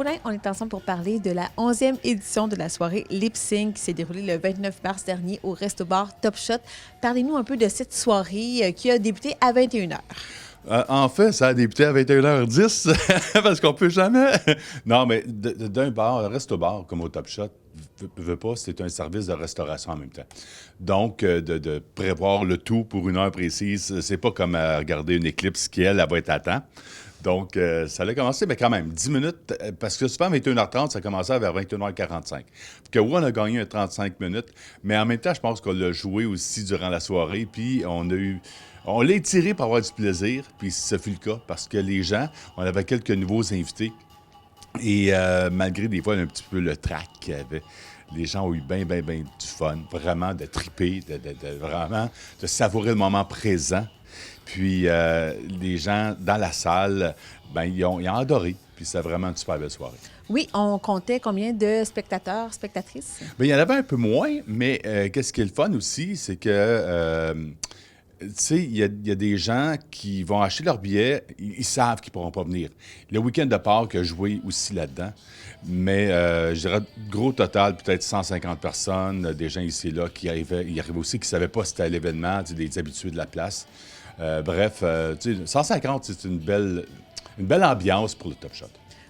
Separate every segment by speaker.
Speaker 1: Poulain, on est ensemble pour parler de la 11e édition de la soirée Lip Sync qui s'est déroulée le 29 mars dernier au Resto-Bar Top Shot. Parlez-nous un peu de cette soirée qui a débuté à 21h.
Speaker 2: En fait, ça a débuté à 21h10 parce qu'on peut jamais. Non, mais d'un bar, un resto-bar comme au Top Shot, veut pas, c'est un service de restauration en même temps. Donc, de prévoir le tout pour une heure précise, c'est pas comme regarder une éclipse qui, elle va être à temps. Donc, ça a commencé, mais quand même, 10 minutes, parce que souvent, à 21h30, ça commençait vers 21h45. Que oui, on a gagné un 35 minutes, mais en même temps, je pense qu'on l'a joué aussi durant la soirée, puis on l'a étiré pour avoir du plaisir, puis ce fut le cas, parce que les gens, on avait quelques nouveaux invités, et malgré des fois un petit peu le trac qu'il y avait, les gens ont eu bien du fun, vraiment de triper, vraiment de savourer le moment présent. Puis les gens dans la salle, ils ont adoré. Puis c'est vraiment une super belle soirée.
Speaker 1: Oui, on comptait combien de spectateurs, spectatrices?
Speaker 2: Bien, il y en avait un peu moins, mais qu'est-ce qui est le fun aussi, c'est que, tu sais, il y a des gens qui vont acheter leur billet, ils savent qu'ils ne pourront pas venir. Le week-end de Pâques a joué aussi là-dedans, mais je dirais, gros total, peut-être 150 personnes, des gens ici et là qui arrivaient aussi, qui ne savaient pas c'était à l'événement, des habitués de la place. Bref, 150, c'est une belle ambiance pour le Top Shot.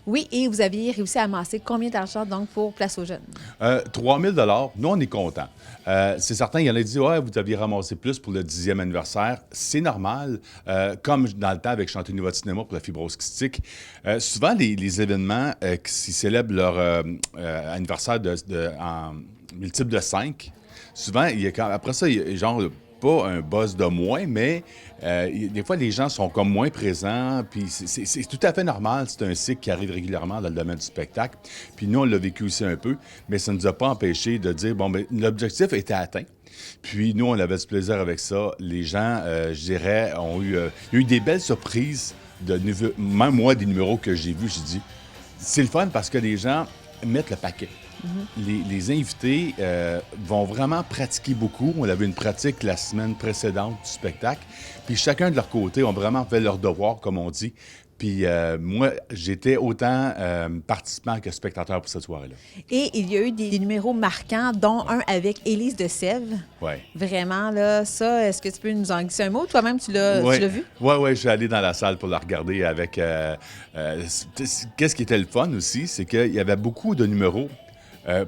Speaker 1: Oui, et vous aviez réussi à amasser combien d'argent donc pour Place aux Jeunes?
Speaker 2: 3 000 $. Nous, on est contents. C'est certain, il y en a dit, ouais, vous aviez ramassé plus pour le 10e anniversaire. C'est normal. Comme dans le temps avec Chanter Nouveau Cinéma pour la fibrose kystique, souvent, les événements qui célèbrent leur anniversaire en multiple de 5, souvent, après ça, il y a genre pas un buzz de moins, mais des fois, les gens sont comme moins présents, puis c'est tout à fait normal. C'est un cycle qui arrive régulièrement dans le domaine du spectacle. Puis nous, on l'a vécu aussi un peu, mais ça ne nous a pas empêché de dire, bon, bien, l'objectif était atteint. Puis nous, on avait du plaisir avec ça. Les gens, je dirais, ont eu des belles surprises. Même moi, des numéros que j'ai vus, j'ai dit, c'est le fun parce que les gens mettent le paquet. Les invités vont vraiment pratiquer beaucoup. On avait une pratique la semaine précédente du spectacle. Puis chacun de leur côté ont vraiment fait leur devoir, comme on dit. Puis moi, j'étais autant participant que spectateur pour cette soirée-là.
Speaker 1: Et il y a eu des numéros marquants, dont un avec Élise de Sèvres.
Speaker 2: Oui.
Speaker 1: Vraiment, là, ça, est-ce que tu peux nous en glisser un mot? Toi-même, tu l'as vu?
Speaker 2: Oui, je suis allé dans la salle pour la regarder avec... qu'est-ce qui était le fun aussi, c'est qu'il y avait beaucoup de numéros.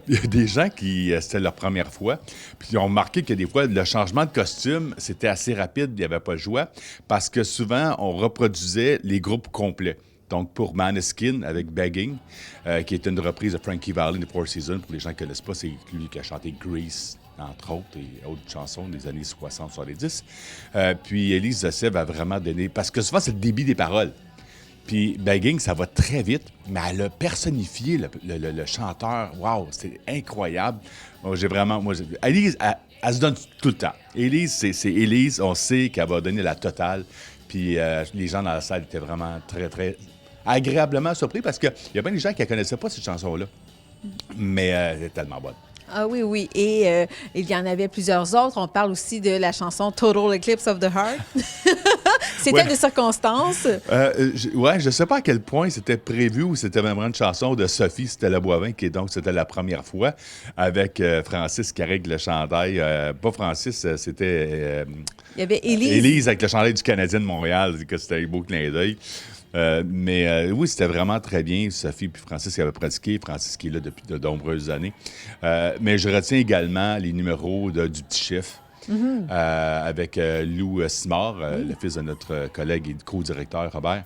Speaker 2: Il y a des gens qui, c'était leur première fois, puis ils ont remarqué que des fois, le changement de costume, c'était assez rapide, il n'y avait pas de joie, parce que souvent, on reproduisait les groupes complets. Donc, pour Maneskin, avec Begging, qui est une reprise de Frankie Valli de Four Seasons, pour les gens qui ne connaissent pas, c'est lui qui a chanté Grease, entre autres, et autres chansons des années 60-70. Puis Élise de Sèvres a vraiment donné... Parce que souvent, c'est le débit des paroles. Puis Begging, ça va très vite, mais elle a personnifié le chanteur. Wow, c'est incroyable. Élise, elle se donne tout le temps. Élise, c'est Élise, on sait qu'elle va donner la totale. Puis les gens dans la salle étaient vraiment très, très agréablement surpris parce qu'il y a bien des gens qui ne connaissaient pas cette chanson-là. Mais elle est tellement bonne.
Speaker 1: Ah oui. Et il y en avait plusieurs autres. On parle aussi de la chanson Total Eclipse of the Heart. C'était de circonstances.
Speaker 2: Je ne sais pas à quel point c'était prévu ou c'était vraiment une chanson de Sophie Stella Boivin, qui c'était la première fois, avec Francis qui règle le chandail. Pas Francis, c'était...
Speaker 1: il y avait Élise.
Speaker 2: Élise avec le chandail du Canadien de Montréal, que c'était un beau clin d'œil. Mais oui, c'était vraiment très bien. Sophie puis Francis qui avaient pratiqué. Francis qui est là depuis de nombreuses années. Mais je retiens également les numéros du Petit Chef avec Lou Simard, le fils de notre collègue et co-directeur Robert,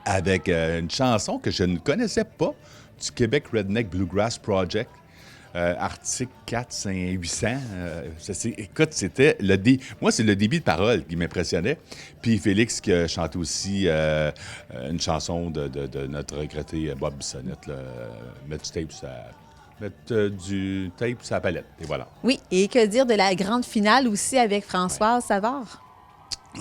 Speaker 2: avec une chanson que je ne connaissais pas du Québec Redneck Bluegrass Project. Article 4, 5, 800. Écoute, c'était moi, c'est le débit de parole qui m'impressionnait. Puis Félix qui a chanté aussi une chanson de notre regretté Bob Bissonnette, mettre du tape sur la palette. Et voilà.
Speaker 1: Oui, et que dire de la grande finale aussi avec Françoise Savard?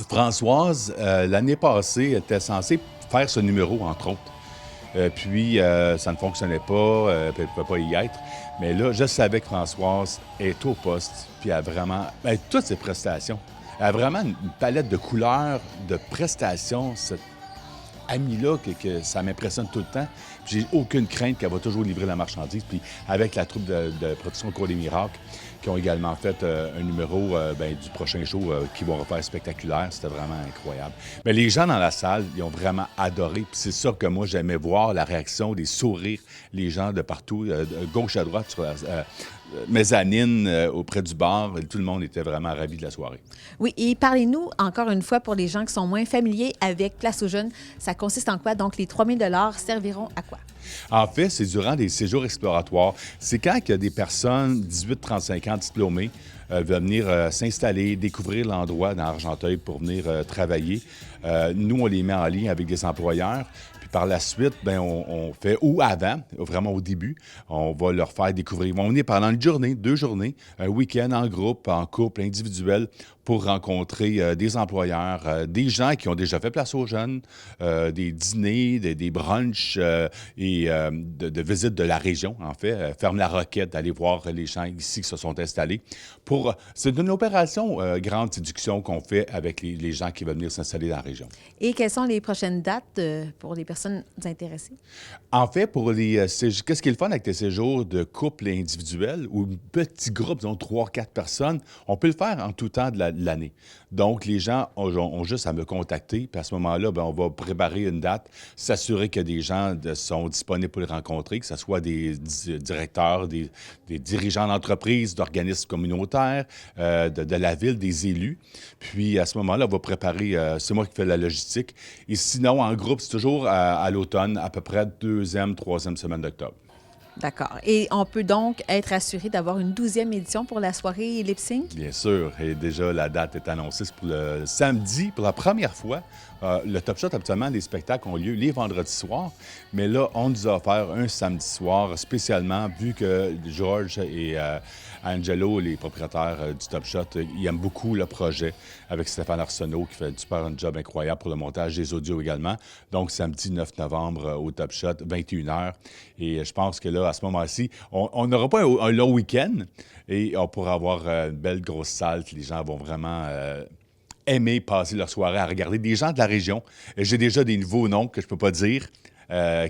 Speaker 2: Françoise, l'année passée, était censée faire ce numéro, entre autres. Puis, ça ne fonctionnait pas, elle ne pouvait pas y être. Mais là, je savais que Françoise est au poste, puis elle a vraiment... toutes ses prestations. Elle a vraiment une palette de couleurs, de prestations. amie-là que ça m'impressionne tout le temps. J'ai aucune crainte qu'elle va toujours livrer la marchandise. Puis avec la troupe de production Cours des Miracles, qui ont également fait un numéro du prochain show qu'ils vont refaire spectaculaire. C'était vraiment incroyable. Mais les gens dans la salle, ils ont vraiment adoré. Puis c'est ça que moi, j'aimais voir, la réaction, des sourires, les gens de partout, de gauche à droite, sur la mezzanine, auprès du bar. Tout le monde était vraiment ravi de la soirée.
Speaker 1: Oui, et parlez-nous encore une fois pour les gens qui sont moins familiers avec Place aux Jeunes. Ça consiste en quoi? Donc, les 3 000 serviront à quoi?
Speaker 2: En fait, c'est durant des séjours exploratoires. C'est quand il y a des personnes 18-35 ans diplômées veulent venir s'installer, découvrir l'endroit dans Argenteuil pour venir travailler. Nous, on les met en lien avec des employeurs. Puis par la suite, bien, on fait, ou avant, vraiment au début, on va leur faire découvrir. Ils vont venir pendant une journée, 2 journées, un week-end en groupe, en couple, individuel, pour rencontrer des employeurs, des gens qui ont déjà fait Place aux Jeunes, des dîners, des brunchs et de visites de la région, en fait. Ferme la Roquette, d'aller voir les gens ici qui se sont installés. C'est une opération grande séduction qu'on fait avec les gens qui veulent venir s'installer dans la région.
Speaker 1: Et quelles sont les prochaines dates pour les personnes intéressées?
Speaker 2: En fait, pour les qu'est-ce qui est le fun avec les séjours de couple et individuel ou petits groupes, disons 3-4 personnes, on peut le faire en tout temps de l'année. Donc, les gens ont juste à me contacter, puis à ce moment-là, bien, on va préparer une date, s'assurer que des gens sont disponibles pour les rencontrer, que ce soit des directeurs, des dirigeants d'entreprises, d'organismes communautaires, de la ville, des élus. Puis, à ce moment-là, on va préparer, c'est moi qui fais la logistique. Et sinon, en groupe, c'est toujours à l'automne, à peu près 2e, 3e semaine d'octobre.
Speaker 1: D'accord. Et on peut donc être assuré d'avoir une 12e édition pour la soirée Lip Sync?
Speaker 2: Bien sûr. Et déjà, la date est annoncée. C'est pour le samedi, pour la première fois. Le Top Shot, habituellement, les spectacles ont lieu les vendredis soirs. Mais là, on nous a offert un samedi soir spécialement, vu que George et Angelo, les propriétaires du Top Shot, ils aiment beaucoup le projet avec Stéphane Arsenault, qui fait super un job incroyable pour le montage des audios également. Donc, samedi 9 novembre au Top Shot, 21h. Et je pense que là, à ce moment-ci, on n'aura pas un long week-end et on pourra avoir une belle grosse salle que les gens vont vraiment aimer passer leur soirée à regarder. Des gens de la région. J'ai déjà des nouveaux noms que je ne peux pas dire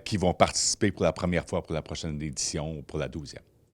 Speaker 2: qui vont participer pour la première fois pour la prochaine édition, pour la 12e.